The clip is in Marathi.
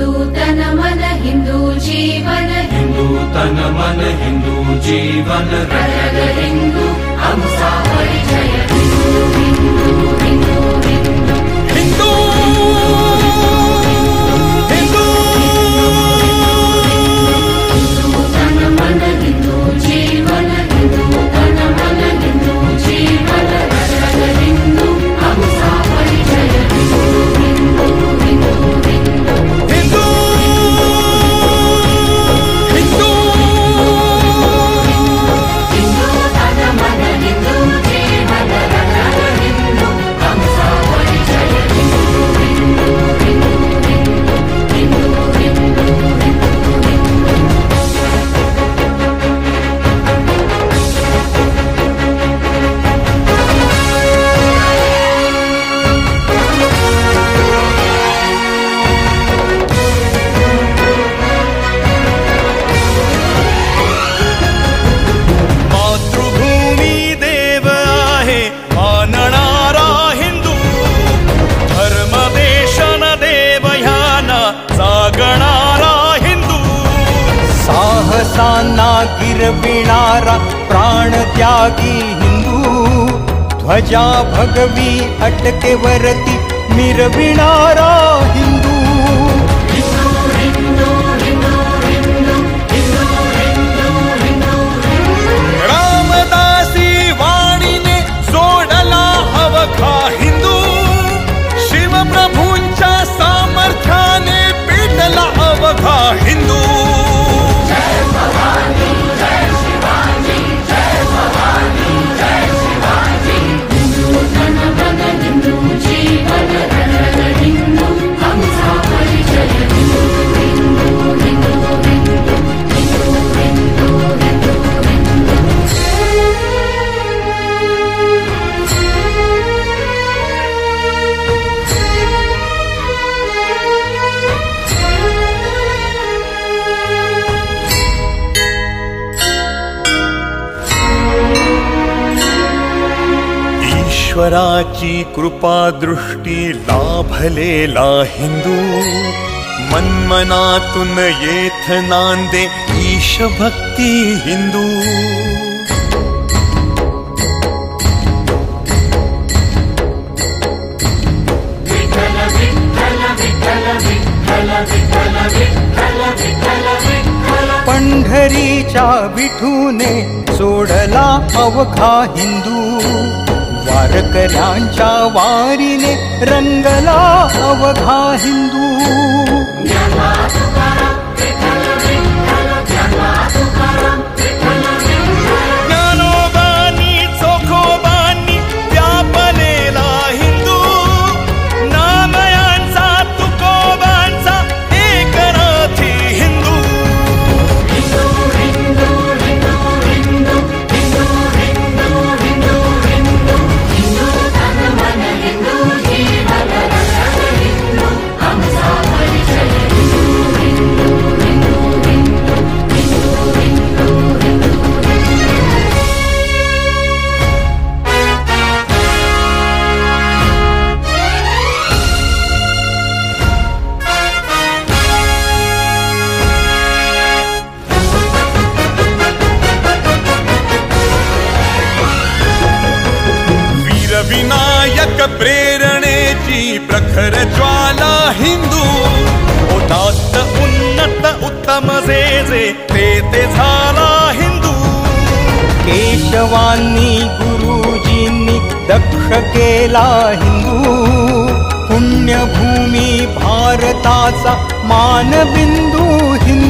हिंदू तन मन हिंदू जीवन, हिंदू तन मन हिंदू जीवन, रग हिंदू हमसा परिचय, हिंदू हिंदू हिंदू हिंदू हिंदू हिंदू हिंदू तन मन हिंदू जीवन, हिंदू तन मन हिंदू जीवन, रग हिंदू हमसा परिचय, हिंदू हिंदू हिंदू हिंदू हिंदू हिंदू हिंदू तन मन हिंदू जीवन, रग हिंदू हमसा परिचय, हिंदू हिंदू हिंदू हिंदू हिंदू हिंदू मातृभूमी देव आहे मानणारा हिंदू, धर्म देशन देव ह्याना जागणारा हिंदू, साहसांना गिरविणारा प्राणत्यागी हिंदू, ध्वजा भगवी अटकेवरती मिरविणारा हिंदू. रामदासी वाणीने सोडला अवघा हिंदू, शिवप्रभूंच्या सामर्थ्याने पेटला अवघा हिंदू. हिंदू तन मन हिंदू जीवन, रग हिंदू हमसा परिचय, हिंदू हिंदू हिंदू हिंदू हिंदू हिंदू हिंदू हिंदू ईश्वराची कृपा दृष्टी लाभलेला हिंदू, मनमनातून येथ नांदे ईशभक्ती हिंदू. विठ्ठल विठ्ठल विठ्ठल विठ्ठल विठ्ठल विठ्ठल विठ्ठल विठ्ठल पंढरीच्या विठूने सोडला अवघा हिंदू, वारकऱ्यांच्या वारीने रंगला अवघा हिंदू. ज्ञानवा तुकाराम विठ्ठल विठ्ठल, ज्ञानवा तुकाराम विठ्ठल विठ्ठल ज्ञानोबानी चोखोबानी व्यापलेला हिंदू, नामयांचा तुकोबांचा एकनाथी हिंदू. हिंदू हिंदू हिंदू हिंदू हिंदू हिंदू हिंदू हिंदू हिंदू तन मन हिंदू जीवन, रग हिंदू हमसा परिचय, हिंदू हिंदू हिंदू हिंदू हिंदू हिंदू हिंदू वीरविनायक प्रेरणेची प्रखर ज्वाला हिंदू, उदात्त उन्नत उत्तम जे जे ते झाला हिंदू. केशवांनी गुरुजींनी दक्ष केला हिंदू, पुण्यभूमी भारताचा मानबिंदू हिंदू.